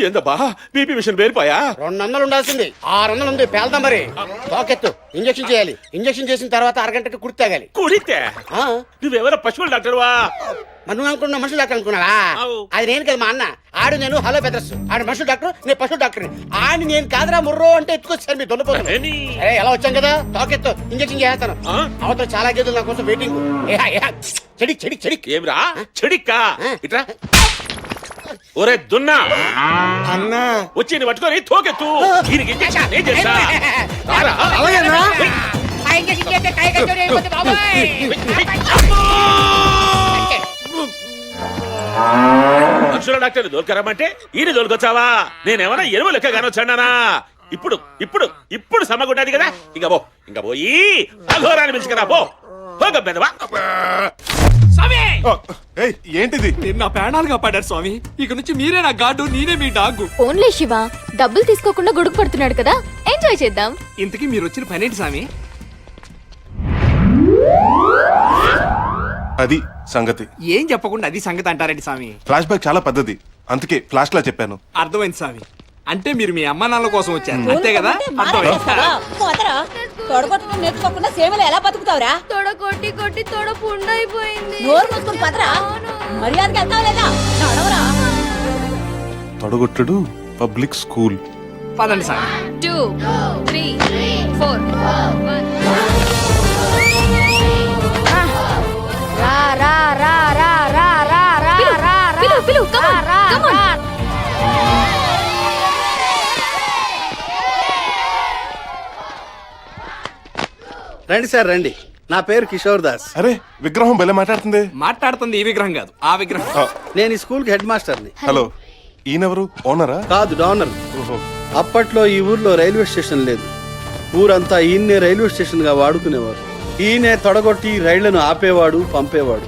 ఏందబ్బా BP machine పేరిపోయా? 200 ఉండాల్సింది 600 ఉంది. పేల్దాం మరి. తోకెత్తు. ఇంజక్షన్ చేయాలి. ఇంజక్షన్ చేసిన తర్వాత అరగంటకి కుడి తాగాలి. కుడితే నువ్వెవరో పశువుల డాక్టర్వా? నువ్వు అనుకున్న మనుషులు డాక్టర్ అనుకున్నావా? అది నేను కదా, మా అన్న. ఆడు నేను హలో బెదర్స్. ఆడు మనుషులు డాక్టర్, నేను పశువుల డాక్టర్. ఆడి నేను కాదురా ముర్రో అంటే ఎత్తుకొచ్చాను మీ దొల్లపోతుంది. ఎలా వచ్చాం కదా, తోకెత్తు. ఇంజక్షన్ చేస్తాను. అవతల చాలా గేదెలు నా కోసం వెయిటింగ్. చెడి చెడి చెడి. ఏమిరా చెడిక్కా? ఇట్రా. ఒరే దున్నా అన్నా వచ్చి పట్టుకొని తోకెత్తు. దీనికి ఇంజక్షన్ నేను చేస్తా. మనుషుల డాక్టర్ దొరకరమ్మంటే ఈయన దొరకొచ్చావా? నేనేమన్నా ఎరువు లెక్క కానొచ్చానా? ఇప్పుడు ఇప్పుడు ఇప్పుడు సమ్మగుంటది కదా. ఇంకా పోయి అఘోరాన్ని పిలుచుకురా పో. పెద్దవా ఏంటిది? మీరు నా ప్రాణాలు కాపాడారు స్వామి. ఇక నుంచి మీరే నా గాడు, నేనే మీ డాగు. ఓన్లీ శివ డబ్బులు తీసుకోకుండా గొడుగు పడుతున్నాడు కదా, ఎంజాయ్ చేద్దాం. ఇంతకీ మీరు వచ్చిన పనేంటి స్వామి? అది సంగతి. ఏం చెప్పకుండా అది సంగతి అంటారండి స్వామి? ఫ్లాష్ బ్యాక్ చాలా పెద్దది, అందుకే ఫ్లాష్ లా చెప్పాను. అర్థమైంది స్వామి. అంటే మీరు మీ అమ్మా నాన్నల కోసం వచ్చారు అంతే కదా? తొడగొట్టడం నేర్చుకోకుండా సేవలు ఎలా బతుకుతావురా? తొడ కొట్టి కొట్టి తొడ పుండైపోయింది. నోరు మూసుకుని పదరా. మర్యాదకి వెళ్తావు లేదా? నడవరా. తొడగొట్టుడు పబ్లిక్ స్కూల్. పదండి స్వామి. 2 3 4 రా రా రా రా రా రా రా రా పిలు పిలు కమ్ ఆన్. రండి సార్ రండి. నా పేరు కిషోర్ దాస్. అరే విగ్రహం భలే మాట్లాడుతుంది. మాట్లాడుతుంది ఈ విగ్రహం కాదు, ఆ విగ్రహం. నేను ఈ స్కూల్ కి హెడ్ మాస్టర్ని. హలో, ఈయనెవరు? ఓనరా? కాదు, డోనర్. అప్పట్లో ఈ ఊర్లో రైల్వే స్టేషన్ లేదు. ఊరంతా ఈయన్నే రైల్వే స్టేషన్ గా వాడుకునేవారు. ఈయనే తొడగొట్టి రైళ్లను ఆపేవాడు, పంపేవాడు.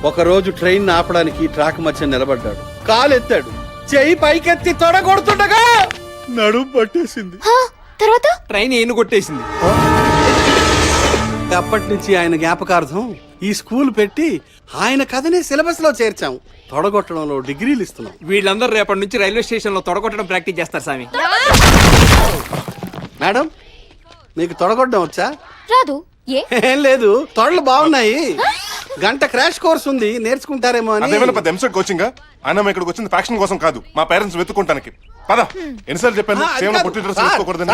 ఒక రోజు ట్రైన్ ఆపడానికి ట్రాక్ మధ్య నిలబడ్డాడు. కాలెత్తాడు, చెయ్యి పైకెత్తి తొడగొడుతుండగా నడుము పట్టేసింది. తర్వాత ట్రైన్ ఏను కొట్టేసింది. అప్పటి నుంచి ఆయన జ్ఞాపకార్థం ఈ స్కూల్ పెట్టి ఆయన కథనే సిలబస్ లో చేర్చాం. తొడగొట్టడంలో డిగ్రీలు ఇస్తున్నాం. వీళ్ళందరూ రేపటి నుంచి రైల్వే స్టేషన్ లో తొడగొట్టడం ప్రాక్టీస్ చేస్తారు స్వామి. మేడం, మీకు తొడగొట్టడం వచ్చా? రాదు. ఏం లేదు, తొడలు బాగున్నాయి. గంట క్రాష్ కోర్స్ ఉంది, నేర్చుకుంటారేమో అని. అదేమైనా పెద్ద ఎంసెట్ కోచింగ్? ఆయన ఇక్కడికి వచ్చింది ఫ్యాక్షన్ కోసం కాదు, మా పేరెంట్స్ వెతుక్కుంటానికి. పద. ఎన్నిసార్లు చెప్పాను సేవలో పొట్టి డ్రెస్ వేసుకోకూడదని?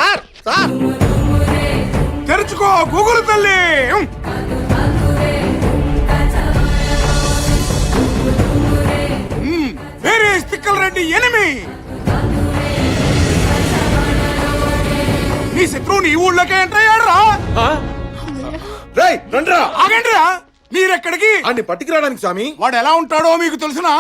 తెరుచుకో గూగుల్ తల్లి. వేరే స్టిక్కల్ రెడ్డి ఎనిమి. నీ శత్రువు ఈ ఊళ్ళోకే ఎంటర్ అయ్యాడురా. ఆగండిరా. మీరెక్కడికి? అన్ని పట్టుకురావడానికి స్వామి. వాడు ఎలా ఉంటాడో మీకు తెలుసునా?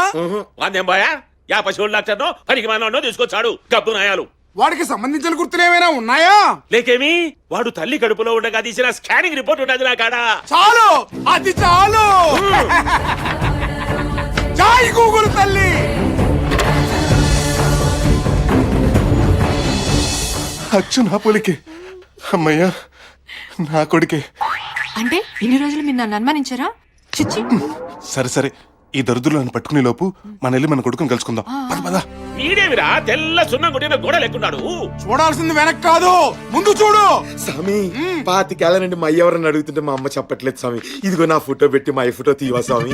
వాదేం బాయా? యా పశువుల డాక్టర్నో పనికి మానో తీసుకొచ్చాడు గబ్బు నాయాలు. వాడికి సంబంధించిన గుర్తులు ఏమైనా ఉన్నాయా? లేకేమి, వాడు తల్లి కడుపులో ఉండగా తీసిన స్కానింగ్ రిపోర్ట్ ఉన్నది నా కాడ. చాలు, అది చాలు. జై గూగుల్ తల్లి. అచ్చు నా పోలికే. అమ్మయ్యా, నా కొడుకే. అంటే ఇన్ని రోజులు మీరు నన్ను అనుమానించారా? చిచ్చి. సరే సరే, ఈ దరిద్రులు నన్ను పట్టుకునే లోపు మన వెళ్ళి మన కొడుకుని కలుసుకుందాం. పద పద. ఈడేమిరా తెల్ల సున్నం కొట్టిన గోడ లెక్కున్నాడు? చూడాల్సింది వెనక్ కాదు, ముందు చూడు. స్వామి, 25 ఏళ్ల నుండి మా ఎవరని అడుగుతుంటే మా అమ్మ చెప్పట్లేదు స్వామి. ఇదిగో నా ఫోటో పెట్టి మా ఫోటో తీవా స్వామి.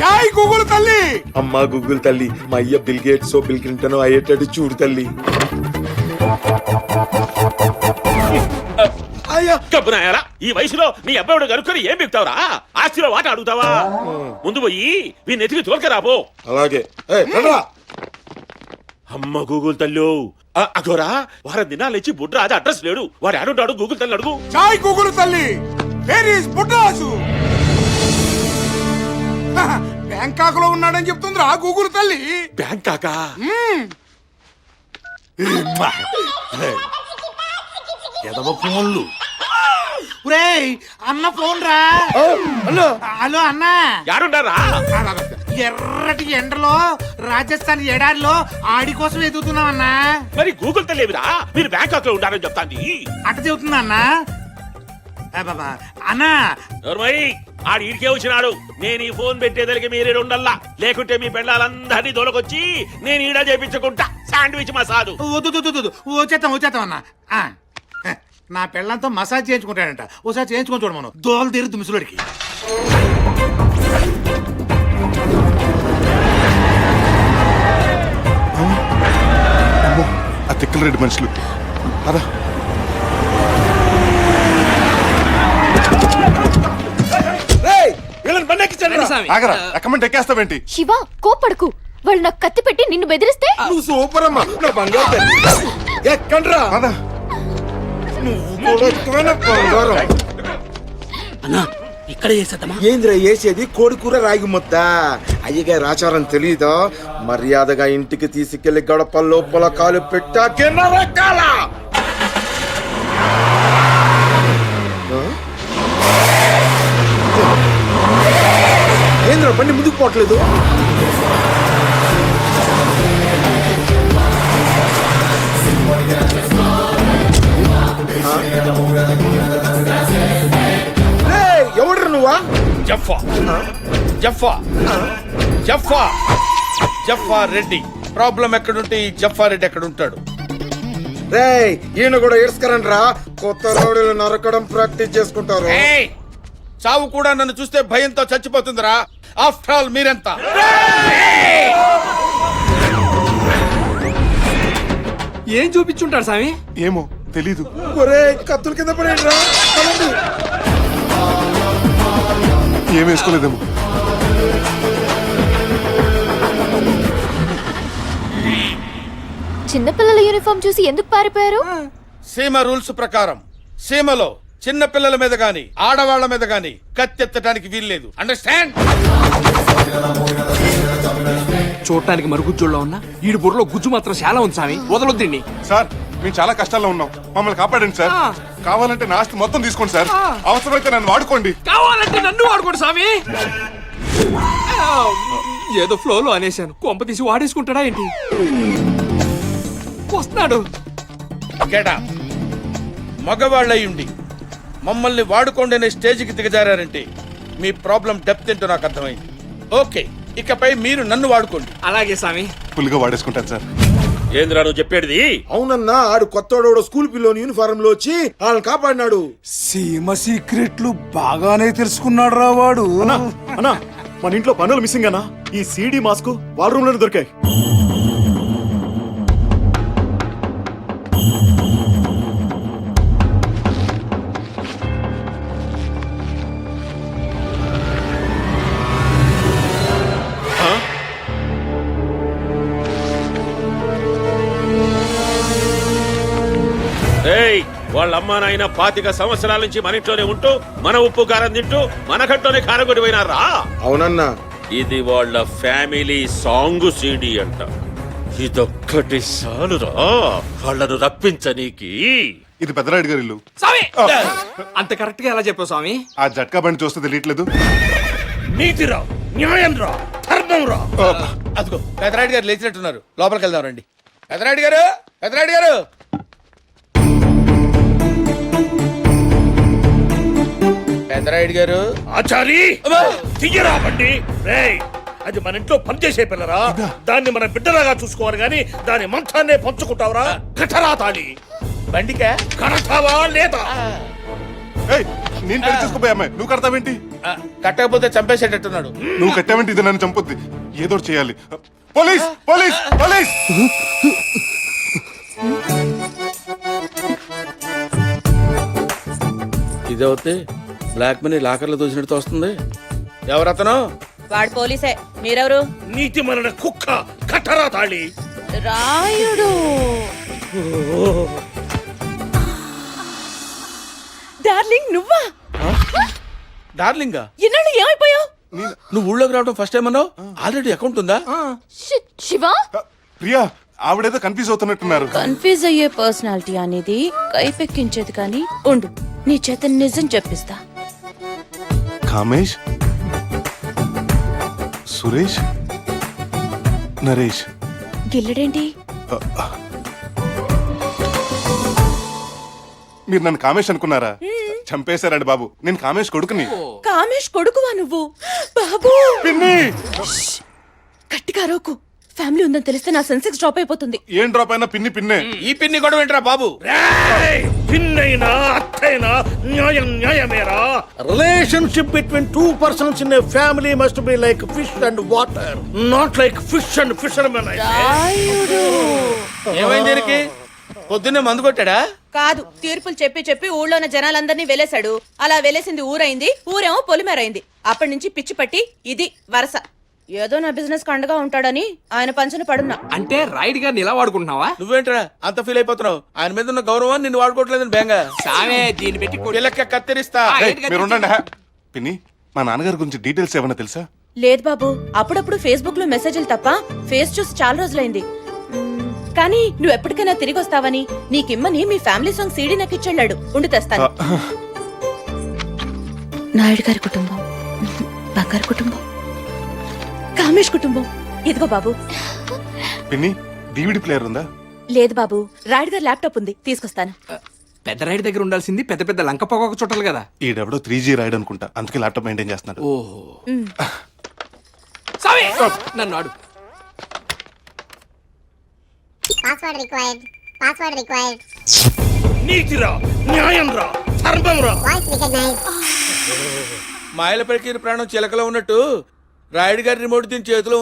జై గూగుల్ తల్లి. అమ్మా గూగుల్ తల్లి, మా అయ్య బిల్ గేట్స్ బిల్ క్లింటన్ అయ్యేటట్టు చూడు తల్లి. గబ్బునాయాలా, ఈ వయసులో నీ అబ్బాయి కనుక్కొని ఏం బిగుతావురా? ఆస్తిలో వాట అడుగుతావా? ముందు పోయి వీ నెతికి తోలుకరాబో. అలాగే. అమ్మ గూగుల్ తల్లు. అగోరా, వారం దినాలు ఇచ్చి బుడ్రాజు అడ్రస్ లేడు. వాడు ఆడుంటాడు, గూగుల్ తల్లి అడుగు. జై గూగుల్ తల్లి. Where is Budraju? బ్యాంకాక్ లో ఉన్నాడని చెప్తుందిరా గూగుల్ తల్లి. బ్యాంకాకా? ఎదవ ఫోన్లు. అన్న ఫోన్ రా. హలో అన్న. యాడుండారా? ఎర్రటి ఎండలో రాజస్థాన్ ఎడారిలో ఆడి కోసం ఎదుగుతున్నాం అన్నా. మరి గూగుల్ తల్లి ఏమిరా? మీరు బ్యాంకాక్ లో ఉండాలని చెప్తాంది. అట్ట చెబుతుందా అన్న? అబ్బబ్బా. అన్నా నోర్మయ్య ఆడు ఈడికే వచ్చినాడు. నేను ఈ ఫోన్ పెట్టేదలికి మీరే ఉండల్లా, లేకుంటే మీ పెళ్ళాలందరినీ దొరకొచ్చి నేను ఈడ చేపించుకుంటా శాండ్విచ్ మసాదు. వద్దు వచ్చేస్తాం అన్నా. ఆ, నా పెళ్ళంతో మసాజ్ చేయించుకుంటాడంట, ఓసారి చేయించుకొని చూడమను. దోలు తీరుద్దు ముసలుడికి. అమ్మో, ఆ తిక్కల రెడ్డి మనుషులు. అదా ఆగరా, ఎక్కమంటే ఎక్కేస్తావేంటి? శివ కోపడకు. వాళ్ళు నాకు కత్తి పెట్టి నిన్ను బెదిరిస్తే నువ్వు సూపర్ అమ్మా, నా బంగారు తల్లి. ఎక్కండ్రా పద. నువ్వు కూడా ఎక్కువైన బంగారం. ఇక్కడ చేసేద్దామా? ఏంద్రా వేసేది? కోడి కూర రాగి ముద్ద. అయ్యగారి ఆచారం తెలీదా? మర్యాదగా ఇంటికి తీసుకెళ్లి గడప లోపల కాలు పెట్టాకే నరకాల. ఏంద్రా బండి ముందుకు పోవట్లేదు? ఎవడ్రా నువ్వా? జఫా జఫా జఫా జఫా రెడ్డి. ప్రాబ్లం ఎక్కడుంటే ఈ జఫా రెడ్డి ఎక్కడ ఉంటాడు? రేయ్ ఈయన కూడా ఏడ్స్కరండి రా. కొత్త రౌడీలు నరకడం ప్రాక్టీస్ చేసుకుంటారు. ఏయ్, చావు కూడా నన్ను చూస్తే భయంతో చచ్చిపోతుందిరా. ఆఫ్టర్ ఆల్ మీరెంత? ఏం చూపించుంటాడు స్వామి? ఏమో తెలీదు. ఒరే కత్తుల కింద పడేయండి రా. పదండి. ఏం వేసుకోలేదేమో. చిన్నపిల్లల యూనిఫామ్ చూసి ఎందుకు పారిపోయారు? సీమ రూల్స్ ప్రకారం సీమలో చిన్న పిల్లల మీద గాని ఆడవాళ్ల మీద గాని కత్తెత్తడానికి వీల్లేదు. అండర్స్టాండ్? చూడటానికి మరుగుజ్జోళ్ళ ఉన్నా ఈడు బుర్రలో గుజ్జు మాత్రం చాలా ఉంది స్వామి. వదలొద్దండి. సార్ మేము చాలా కష్టాల్లో ఉన్నాం, మమ్మల్ని కాపాడండి సార్. కావాలంటే నా ఆస్తి మొత్తం తీసుకోండి సార్. అవసరమైతే నన్ను వాడుకోండి. కావాలంటే నన్ను వాడుకోండి స్వామి. ఏదో ఫ్లోలో అనేశాను, కొంప తీసి వాడేసుకుంటాడా ఏంటి? వస్తున్నాడు. మగవాళ్ళయుండి మమ్మల్ని వాడుకోండి అనే స్టేజ్కి దిగజారంటే మీ ప్రాబ్లం డెప్త్ ఏంటో నాకు అర్థమైంది. ఓకే, ఇకపై మీరు నన్ను వాడుకోండి. అలాగే స్వామి. ఫుల్గా వాడేసుకుంటాను సార్. ఏంద్రా నువ్వు చెప్పేది? అవునన్నా, ఆడు కొత్తోడు స్కూల్ పిల్లోని యూనిఫారం లో వచ్చి వాళ్ళని కాపాడినాడు. సీమ సీక్రెట్లు బాగానే తెలుసుకున్నాడు రా వాడు. అన్నా మన ఇంట్లో పనులు మిస్సింగ్ అన్నా. ఈ సీడీ మాస్క్ వాళ్ళ రూమ్ లోనే దొరికాయి. ఏయ్, వాళ్ళ అమ్మా నాయన 25 సంవత్సరాల నుంచి మన ఇంట్లోనే ఉంటూ మన ఉప్పు కారం తింటూ మన కట్లోనే కారగొడి పోయినారా? అవునన్నా. ఇది వాళ్ళ ఫ్యామిలీ సాంగ్ సీడీ అంట. ఇదొక్కటి సాలురా వాళ్ళను రప్పించనీకి. ఇది పెద్దరాయుడు గారి ఇల్లు. స్వామి అంత కరెక్ట్ గా ఎలా చెప్పావు స్వామి? ఆ జట్కా బండి చూస్తే తెలియట్లేదు. నీతిరా, న్యాయం రా, ధర్మం రా. అదిగో పెదరాయుడు గారు లేచినట్టున్నారు. లోపలికి వెళ్దాం రండి. పెదరాయుడు గారు, పెదరాయుడు గారు. పెదరాయుడు గారు. ఆచారి తీయరా బండి. రేయ్, అది మన ఇంట్లో పనిచేసే పిల్లరా. దాన్ని మన బిడ్డలాగా చూసుకోవాలి గాని దాని మంచాన్నే పంచుకుంటావురా. కఠరా తాళి బండికా కడతావా లేదా? ఏయ్, నేను పెళ్లి చేసుకోపోయా అమ్మాయి, నువ్వు కడతావేంటి? కట్టకపోతే చంపేసేటట్టున్నాడు. నువ్వు కట్టావేంటి? ఇది నన్ను చంపొద్ది. ఏదో ఒకటి చేయాలి. Police police police. ఇదవుతే బ్లాక్ మనీ లాకర్లో దోచినట్టు వస్తుంది. ఎవరతను? వాడు పోలీసే. మీరెవరు? నీతి మరణ కుక్క కఠరా తాళి. రాయుడు. డార్లింగ్ నువ్వా? డార్లింగా? ఎన్నాళ్ళు ఏమైపోయావు? నువ్వు ఊళ్ళోకి రావడం ఫస్ట్ టైం అన్నావు. ఆల్రెడీ అకౌంట్ ఉందా? శివ ప్రియా, ఆవిడేదో కన్ఫ్యూజ్ అవుతున్నట్టున్నారు. కన్ఫ్యూజ్ అయ్యే పర్సనాలిటీ అనేది కైపెక్కించేది కానీ ఉండు, నీ చేత నిజం చెప్పిస్తా. కామేష్, సురేష్, నరేష్. గిల్లడేంటి? మీరు నన్ను కామేష్ అనుకున్నారా? చంపేశారండి బాబు. నేను కామేష్ కొడుకుని. కామేష్ కొడుకువా నువ్వు? బాబు పిన్ని గట్టిగా అరవకు. ఫ్యామిలీ ఉందని తెలిస్తే నా సెన్సెక్స్ డ్రాప్ అయిపోతుంది. ఏం డ్రాప్ అయినా పిన్ని పిన్నే. ఈ పిన్ని కూడా వింటరా బాబు? పిన్నైనా అత్తైనా న్యాయం న్యాయమేరా. Relationship between two persons in a family must be like fish and water, not like fish and fishermen. ఏమైంది దీనికి? పొద్దున్నే మందు కొట్టాడా? కాదు, తీర్పులు చెప్పి చెప్పి ఊళ్ళో ఉన్న జనాలందరినీ వెలేశాడు. అలా వెలేసింది ఊరైంది, ఊరేమో పొలిమేరైంది. అప్పటి నుంచి పిచ్చి పట్టి ఇది వరస. ఏదో నా బిజినెస్ కండగా ఉంటాడని ఆయన పంచన పడున్నా. అంటే రైడ్ గారిని ఇలా వాడుకుంటున్నావా? నువ్వేంట్రా అంత ఫీల్ అయిపోతున్నావు? ఆయన మీద ఉన్న గౌరవం నిన్ను వాడుకోవట్లేదని బేంగా సామే దీన్ని పెట్టి పిల్లక్క కత్తిరిస్తా. ఏయ్, మీరు ఉండండి. పిన్ని, మా నాన్నగారి గురించి డీటెయిల్స్ ఏమన్నా తెలుసా? లేదు బాబు, అప్పుడప్పుడు ఫేస్బుక్ లో మెసేజ్లు తప్ప ఫేస్ చూసి చాలా రోజులైంది. కానీ నువ్వు ఎప్పటికైనా తిరిగి వస్తావని నీకిమ్మని మీ ఫ్యామిలీ సాంగ్ సీడీ నాకు ఇచ్చెళ్ళాడు. ఉండి తెస్తాను. నాయుడు గారి కుటుంబం, బంగారు కుటుంబం, కామేష్ కుటుంబం. ఇదిగో బాబు. పిన్ని, డివిడి ప్లేయర్ ఉందా? లేదు బాబు, రాయుడు గారి ల్యాప్టాప్ ఉంది, తీసుకొస్తాను. పెద్ద రైడ్ దగ్గర ఉండాల్సింది పెద్ద పెద్ద లంక పొగ చుట్టాలి కదా. ఈడెవడో 3G రైడ్ అనుకుంటా, అందుకే ల్యాప్టాప్ మెయింటైన్ చేస్తున్నాడు. ఓహో సామే నన్ను ఆడు. నీతిరా, న్యాయం రా, ధర్మం రా. మాయల పలికిన ప్రాణం చిలకలో ఉన్నట్టు రాయుడు గారి రిమోట్ దీని చేతిలో ఉంది.